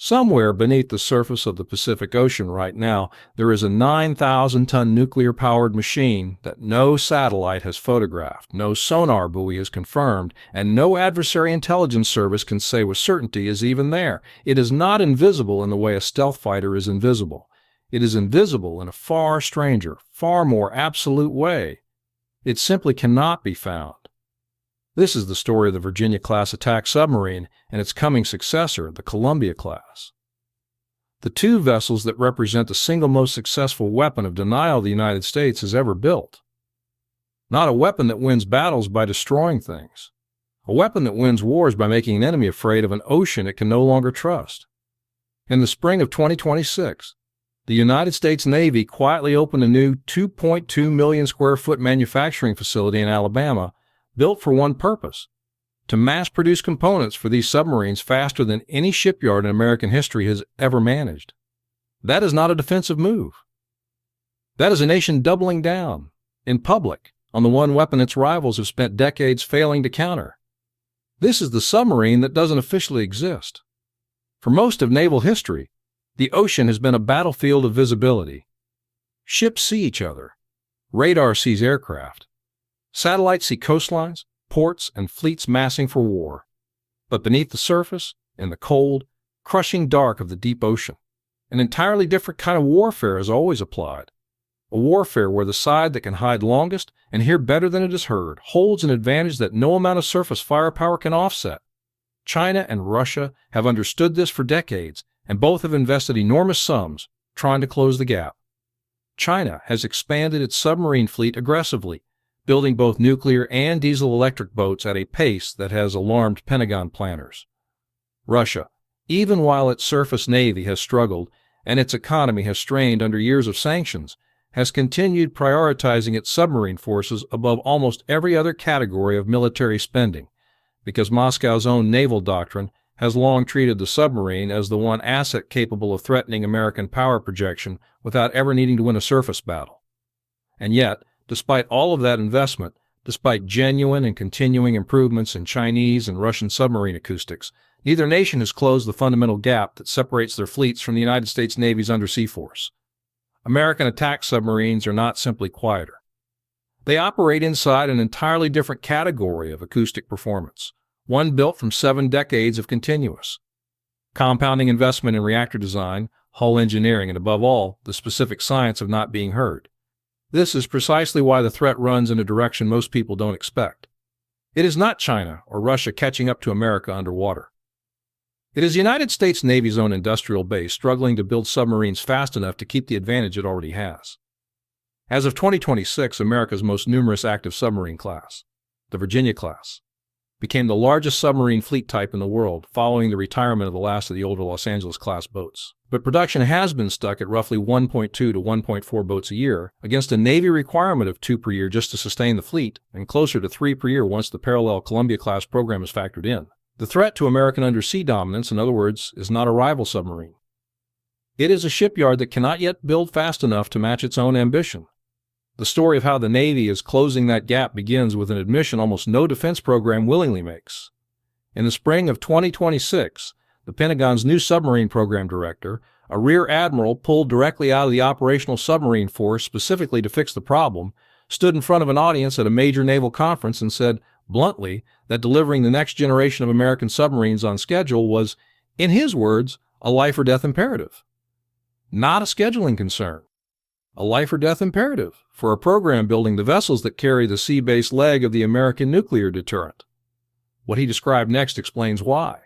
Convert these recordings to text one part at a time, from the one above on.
Somewhere beneath the surface of the Pacific Ocean right now, there is a 9,000-ton nuclear-powered machine that no satellite has photographed, no sonar buoy has confirmed, and no adversary intelligence service can say with certainty is even there. It is not invisible in the way a stealth fighter is invisible. It is invisible in a far stranger, far more absolute way. It simply cannot be found. This is the story of the Virginia-class attack submarine and its coming successor, the Columbia-class. The two vessels that represent the single most successful weapon of denial the United States has ever built. Not a weapon that wins battles by destroying things. A weapon that wins wars by making an enemy afraid of an ocean it can no longer trust. In the spring of 2026, the United States Navy quietly opened a new 2.2 million square foot manufacturing facility in Alabama built for one purpose: to mass-produce components for these submarines faster than any shipyard in American history has ever managed. That is not a defensive move. That is a nation doubling down, in public, on the one weapon its rivals have spent decades failing to counter. This is the submarine that doesn't officially exist. For most of naval history, the ocean has been a battlefield of visibility. Ships see each other. Radar sees aircraft. Satellites see coastlines, ports, and fleets massing for war. But beneath the surface, in the cold, crushing dark of the deep ocean, an entirely different kind of warfare is always applied. A warfare where the side that can hide longest and hear better than it is heard holds an advantage that no amount of surface firepower can offset. China and Russia have understood this for decades, and both have invested enormous sums trying to close the gap. China has expanded its submarine fleet aggressively, building both nuclear and diesel-electric boats at a pace that has alarmed Pentagon planners. Russia, even while its surface navy has struggled and its economy has strained under years of sanctions, has continued prioritizing its submarine forces above almost every other category of military spending, because Moscow's own naval doctrine has long treated the submarine as the one asset capable of threatening American power projection without ever needing to win a surface battle. And yet, despite all of that investment, despite genuine and continuing improvements in Chinese and Russian submarine acoustics, neither nation has closed the fundamental gap that separates their fleets from the United States Navy's undersea force. American attack submarines are not simply quieter. They operate inside an entirely different category of acoustic performance, one built from 7 decades of continuous, compounding investment in reactor design, hull engineering, and above all, the specific science of not being heard. This is precisely why the threat runs in a direction most people don't expect. It is not China or Russia catching up to America underwater. It is the United States Navy's own industrial base struggling to build submarines fast enough to keep the advantage it already has. As of 2026, America's most numerous active submarine class, the Virginia-class, became the largest submarine fleet type in the world, following the retirement of the last of the older Los Angeles-class boats. But production has been stuck at roughly 1.2 to 1.4 boats a year, against a Navy requirement of 2 per year just to sustain the fleet, and closer to 3 per year once the parallel Columbia-class program is factored in. The threat to American undersea dominance, in other words, is not a rival submarine. It is a shipyard that cannot yet build fast enough to match its own ambition. The story of how the Navy is closing that gap begins with an admission almost no defense program willingly makes. In the spring of 2026, the Pentagon's new submarine program director, a rear admiral pulled directly out of the operational submarine force specifically to fix the problem, stood in front of an audience at a major naval conference and said, bluntly, that delivering the next generation of American submarines on schedule was, in his words, a life or death imperative. Not a scheduling concern. A life or death imperative for a program building the vessels that carry the sea-based leg of the American nuclear deterrent. What he described next explains why.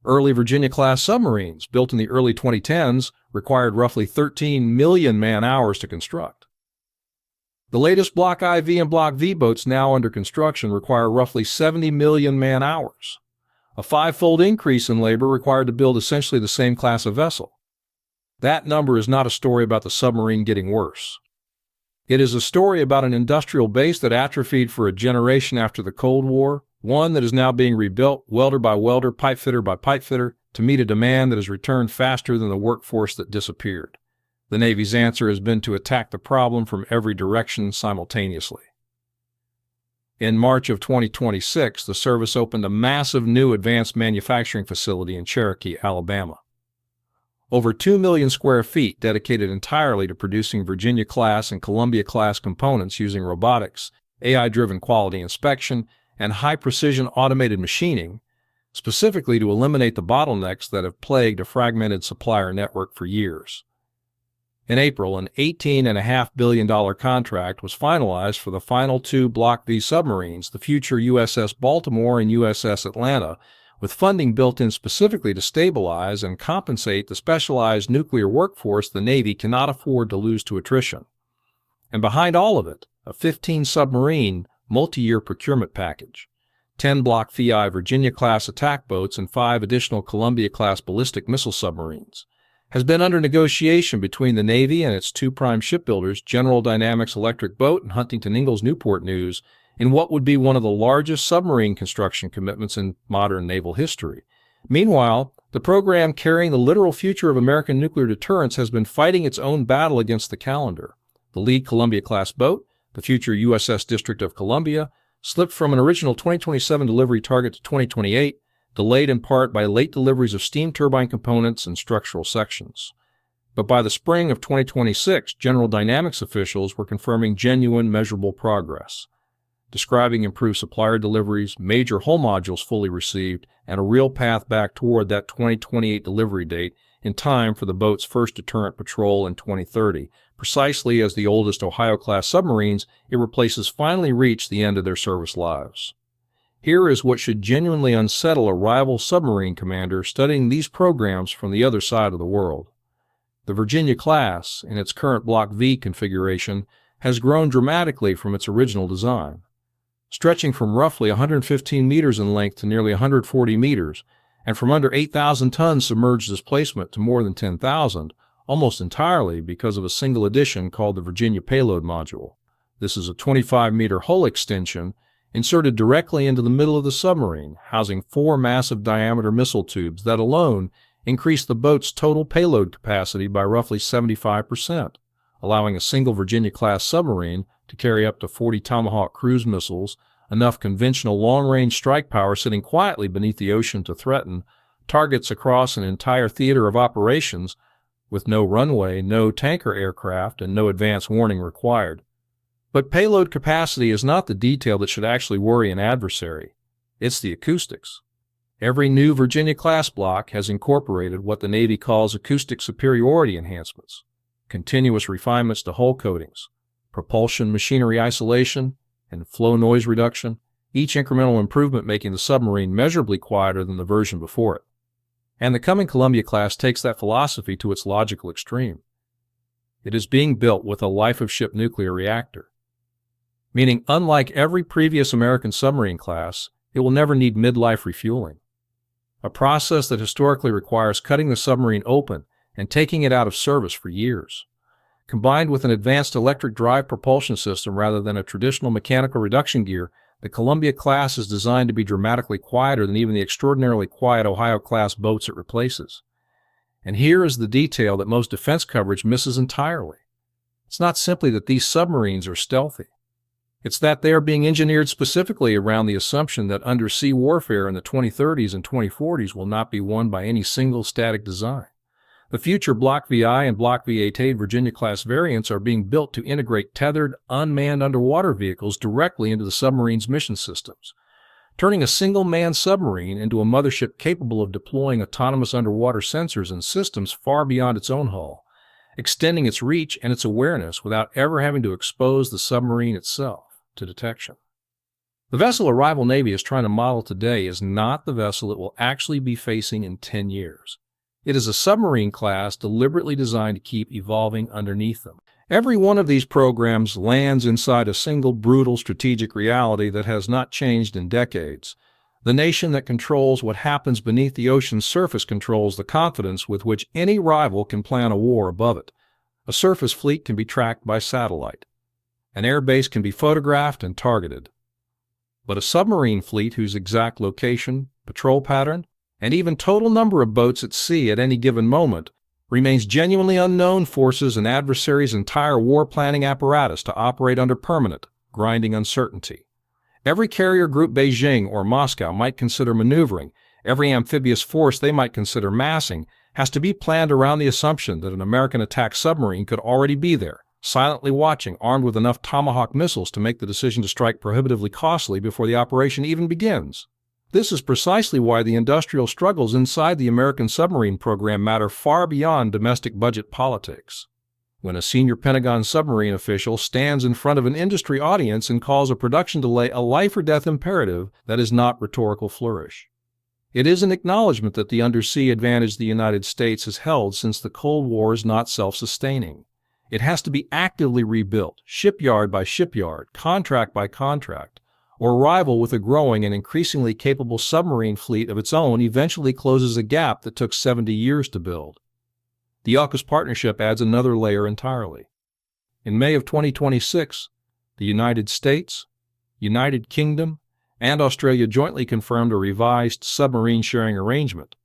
Early Virginia-class submarines, built in the early 2010s, required roughly 13 million man-hours to construct. The latest Block IV and Block V boats now under construction require roughly 70 million man-hours, a 5-fold increase in labor required to build essentially the same class of vessel. That number is not a story about the submarine getting worse. It is a story about an industrial base that atrophied for a generation after the Cold War, one that is now being rebuilt welder by welder, pipe fitter by pipe fitter, to meet a demand that has returned faster than the workforce that disappeared. The Navy's answer has been to attack the problem from every direction simultaneously. In March of 2026, the service opened a massive new advanced manufacturing facility in Cherokee, Alabama. over 2 million square feet dedicated entirely to producing Virginia-class and Columbia-class components using robotics, AI-driven quality inspection, and high-precision automated machining, specifically to eliminate the bottlenecks that have plagued a fragmented supplier network for years. In April, an $18.5 billion contract was finalized for the final two Block V submarines, the future USS Baltimore and USS Atlanta, with funding built in specifically to stabilize and compensate the specialized nuclear workforce the Navy cannot afford to lose to attrition. And behind all of it, a 15-submarine, multi-year procurement package, 10 Block VI Virginia-class attack boats and 5 additional Columbia-class ballistic missile submarines, has been under negotiation between the Navy and its two prime shipbuilders, General Dynamics Electric Boat and Huntington Ingalls Newport News, in what would be one of the largest submarine construction commitments in modern naval history. Meanwhile, the program carrying the literal future of American nuclear deterrence has been fighting its own battle against the calendar. The lead Columbia-class boat, the future USS District of Columbia, slipped from an original 2027 delivery target to 2028, delayed in part by late deliveries of steam turbine components and structural sections. But by the spring of 2026, General Dynamics officials were confirming genuine, measurable progress, describing improved supplier deliveries, major hull modules fully received, and a real path back toward that 2028 delivery date in time for the boat's first deterrent patrol in 2030, precisely as the oldest Ohio-class submarines it replaces finally reach the end of their service lives. Here is what should genuinely unsettle a rival submarine commander studying these programs from the other side of the world. The Virginia-class, in its current Block V configuration, has grown dramatically from its original design, stretching from roughly 115 meters in length to nearly 140 meters, and from under 8,000 tons submerged displacement to more than 10,000, almost entirely because of a single addition called the Virginia Payload Module. This is a 25-meter hull extension inserted directly into the middle of the submarine, housing 4 massive diameter missile tubes that alone increase the boat's total payload capacity by roughly 75%, allowing a single Virginia-class submarine to carry up to 40 Tomahawk cruise missiles, enough conventional long-range strike power sitting quietly beneath the ocean to threaten targets across an entire theater of operations with no runway, no tanker aircraft, and no advance warning required. But payload capacity is not the detail that should actually worry an adversary. It's the acoustics. Every new Virginia-class block has incorporated what the Navy calls acoustic superiority enhancements, continuous refinements to hull coatings, propulsion machinery isolation, and flow noise reduction, each incremental improvement making the submarine measurably quieter than the version before it. And the coming Columbia-class takes that philosophy to its logical extreme. It is being built with a life-of-ship nuclear reactor, meaning unlike every previous American submarine class, it will never need midlife refueling, a process that historically requires cutting the submarine open and taking it out of service for years. Combined with an advanced electric drive propulsion system rather than a traditional mechanical reduction gear, the Columbia-class is designed to be dramatically quieter than even the extraordinarily quiet Ohio-class boats it replaces. And here is the detail that most defense coverage misses entirely. It's not simply that these submarines are stealthy. It's that they are being engineered specifically around the assumption that undersea warfare in the 2030s and 2040s will not be won by any single static design. The future Block VI and Block V8A Virginia-class variants are being built to integrate tethered, unmanned underwater vehicles directly into the submarine's mission systems, turning a single manned submarine into a mothership capable of deploying autonomous underwater sensors and systems far beyond its own hull, extending its reach and its awareness without ever having to expose the submarine itself to detection. The vessel a rival Navy is trying to model today is not the vessel it will actually be facing in 10 years. It is a submarine class deliberately designed to keep evolving underneath them. Every one of these programs lands inside a single brutal strategic reality that has not changed in decades. The nation that controls what happens beneath the ocean's surface controls the confidence with which any rival can plan a war above it. A surface fleet can be tracked by satellite. An airbase can be photographed and targeted. But a submarine fleet whose exact location, patrol pattern, and even total number of boats at sea at any given moment remains genuinely unknown forces an adversary's entire war planning apparatus to operate under permanent, grinding uncertainty. Every carrier group Beijing or Moscow might consider maneuvering, every amphibious force they might consider massing, has to be planned around the assumption that an American attack submarine could already be there, silently watching, armed with enough Tomahawk missiles to make the decision to strike prohibitively costly before the operation even begins. This is precisely why the industrial struggles inside the American submarine program matter far beyond domestic budget politics. When a senior Pentagon submarine official stands in front of an industry audience and calls a production delay a life-or-death imperative, that is not rhetorical flourish. It is an acknowledgement that the undersea advantage the United States has held since the Cold War is not self-sustaining. It has to be actively rebuilt, shipyard by shipyard, contract by contract, or rival with a growing and increasingly capable submarine fleet of its own eventually closes a gap that took 70 years to build. The AUKUS partnership adds another layer entirely. In May of 2026, the United States, United Kingdom, and Australia jointly confirmed a revised submarine sharing arrangement,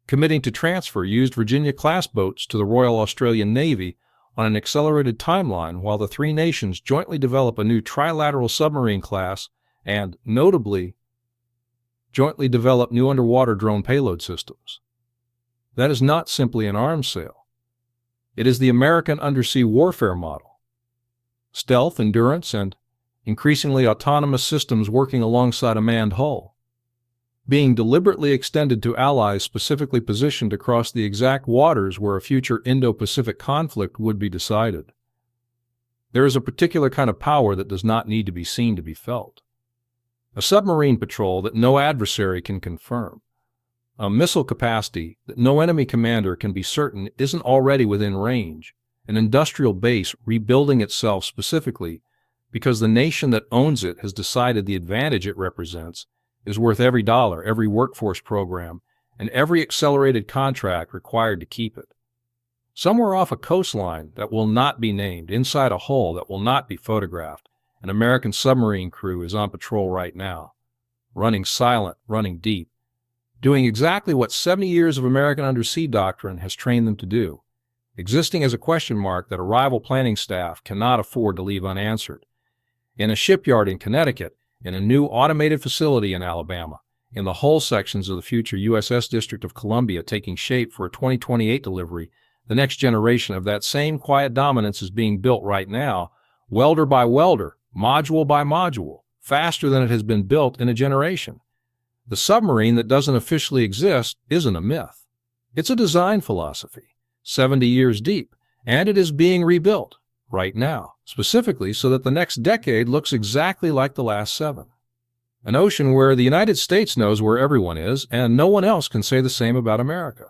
committing to transfer used Virginia-class boats to the Royal Australian Navy on an accelerated timeline while the three nations jointly develop a new trilateral submarine class and, notably, jointly develop new underwater drone payload systems. That is not simply an arms sale. It is the American undersea warfare model. Stealth, endurance, and increasingly autonomous systems working alongside a manned hull, being deliberately extended to allies specifically positioned across the exact waters where a future Indo-Pacific conflict would be decided. There is a particular kind of power that does not need to be seen to be felt. A submarine patrol that no adversary can confirm. A missile capacity that no enemy commander can be certain isn't already within range. An industrial base rebuilding itself specifically because the nation that owns it has decided the advantage it represents is worth every dollar, every workforce program, and every accelerated contract required to keep it. Somewhere off a coastline that will not be named, inside a hull that will not be photographed, an American submarine crew is on patrol right now, running silent, running deep, doing exactly what 70 years of American undersea doctrine has trained them to do, existing as a question mark that a rival planning staff cannot afford to leave unanswered. In a shipyard in Connecticut, in a new automated facility in Alabama, in the hull sections of the future USS District of Columbia taking shape for a 2028 delivery, the next generation of that same quiet dominance is being built right now, welder by welder, module by module, faster than it has been built in a generation. The submarine that doesn't officially exist isn't a myth. It's a design philosophy, 70 years deep, and it is being rebuilt right now, specifically so that the next decade looks exactly like the last 7. An ocean where the United States knows where everyone is, and no one else can say the same about America.